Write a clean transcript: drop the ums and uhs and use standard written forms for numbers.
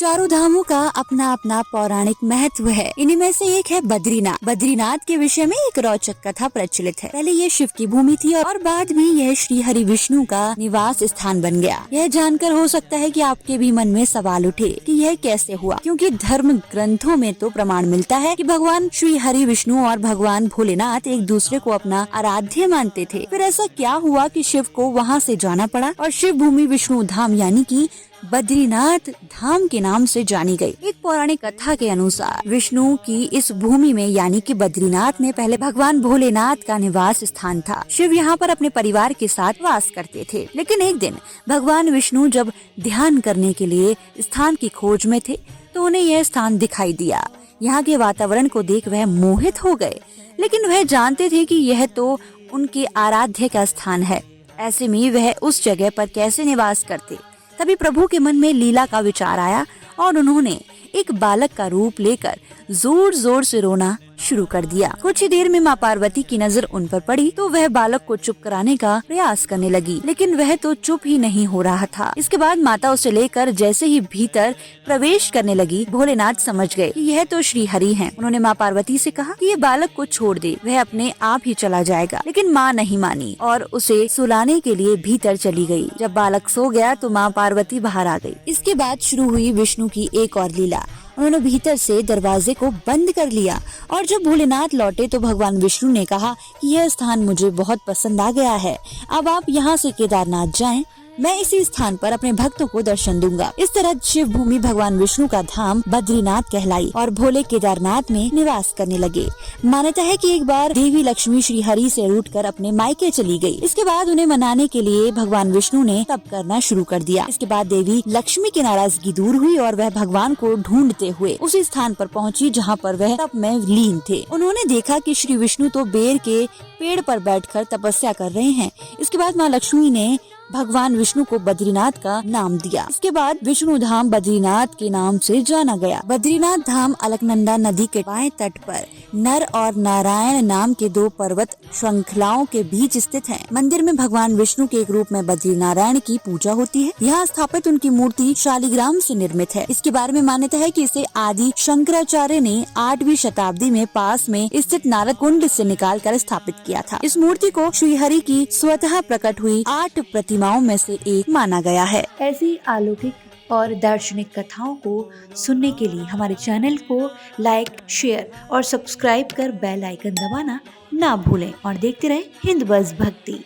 चारों धामों का अपना अपना पौराणिक महत्व है। इन्हीं में से एक है बद्रीनाथ। बद्रीनाथ के विषय में एक रोचक कथा प्रचलित है। पहले ये शिव की भूमि थी और बाद में यह श्री हरि विष्णु का निवास स्थान बन गया। यह जानकर हो सकता है कि आपके भी मन में सवाल उठे कि यह कैसे हुआ, क्योंकि धर्म ग्रंथों में तो प्रमाण मिलता है कि भगवान श्री हरि विष्णु और भगवान भोलेनाथ एक दूसरे को अपना आराध्य मानते थे। फिर ऐसा क्या हुआ कि शिव को वहाँ से जाना पड़ा और शिव भूमि विष्णु धाम यानी कि बद्रीनाथ धाम के नाम से जानी गई। एक पौराणिक कथा के अनुसार विष्णु की इस भूमि में यानी कि बद्रीनाथ में पहले भगवान भोलेनाथ का निवास स्थान था। शिव यहाँ पर अपने परिवार के साथ वास करते थे। लेकिन एक दिन भगवान विष्णु जब ध्यान करने के लिए स्थान की खोज में थे तो उन्हें यह स्थान दिखाई दिया। यहाँ के वातावरण को देख वह मोहित हो गए, लेकिन वह जानते थे कि यह तो उनके आराध्य का स्थान है। ऐसे में वह उस जगह पर कैसे निवास करते। तभी प्रभु के मन में लीला का विचार आया और उन्होंने एक बालक का रूप लेकर जोर जोर से रोना शुरू कर दिया। कुछ ही देर में माँ पार्वती की नजर उन पर पड़ी तो वह बालक को चुप कराने का प्रयास करने लगी, लेकिन वह तो चुप ही नहीं हो रहा था। इसके बाद माता उसे लेकर जैसे ही भीतर प्रवेश करने लगी, भोलेनाथ समझ गए कि यह तो श्री हरि हैं। उन्होंने माँ पार्वती से कहा कि ये बालक को छोड़ दे, वह अपने आप ही चला जाएगा। लेकिन माँ नहीं मानी और उसे सुलाने के लिए भीतर चली गई। जब बालक सो गया तो माँ पार्वती बाहर आ गई। इसके बाद शुरू हुई विष्णु की एक और लीला। उन्होंने भीतर से दरवाजे को बंद कर लिया और जब भोलेनाथ लौटे तो भगवान विष्णु ने कहा कि यह स्थान मुझे बहुत पसंद आ गया है, अब आप यहाँ से केदारनाथ जाएं, मैं इसी स्थान पर अपने भक्तों को दर्शन दूंगा। इस तरह शिव भूमि भगवान विष्णु का धाम बद्रीनाथ कहलाई और भोले केदारनाथ में निवास करने लगे। मान्यता है कि एक बार देवी लक्ष्मी श्री हरि से रूठकर अपने मायके चली गई। इसके बाद उन्हें मनाने के लिए भगवान विष्णु ने तप करना शुरू कर दिया। इसके बाद देवी लक्ष्मी की नाराजगी दूर हुई और वह भगवान को ढूंढते हुए उसी स्थान पर पहुंची जहां पर वह तप में लीन थे। उन्होंने देखा कि श्री विष्णु तो बेर के पेड़ पर बैठकर तपस्या कर रहे हैं। इसके बाद माँ लक्ष्मी ने भगवान विष्णु को बद्रीनाथ का नाम दिया। इसके बाद विष्णु धाम बद्रीनाथ के नाम से जाना गया। बद्रीनाथ धाम अलकनंदा नदी के बाएं तट पर नर और नारायण नाम के दो पर्वत श्रृंखलाओं के बीच स्थित है। मंदिर में भगवान विष्णु के एक रूप में बद्री नारायण की पूजा होती है। यहाँ स्थापित उनकी मूर्ति शालिग्राम से निर्मित है। इसके बारे में मान्यता है कि इसे आदि शंकराचार्य ने 8वीं शताब्दी में पास में स्थित नारद कुंड से निकाल कर स्थापित किया था। इस मूर्ति को श्री हरि की स्वतः प्रकट हुई 8 प्रतिमाओं में से एक माना गया है। ऐसी अलौकिक और दार्शनिक कथाओं को सुनने के लिए हमारे चैनल को लाइक, शेयर और सब्सक्राइब कर बेल आइकन दबाना ना भूलें और देखते रहें हिंद बज़ भक्ति।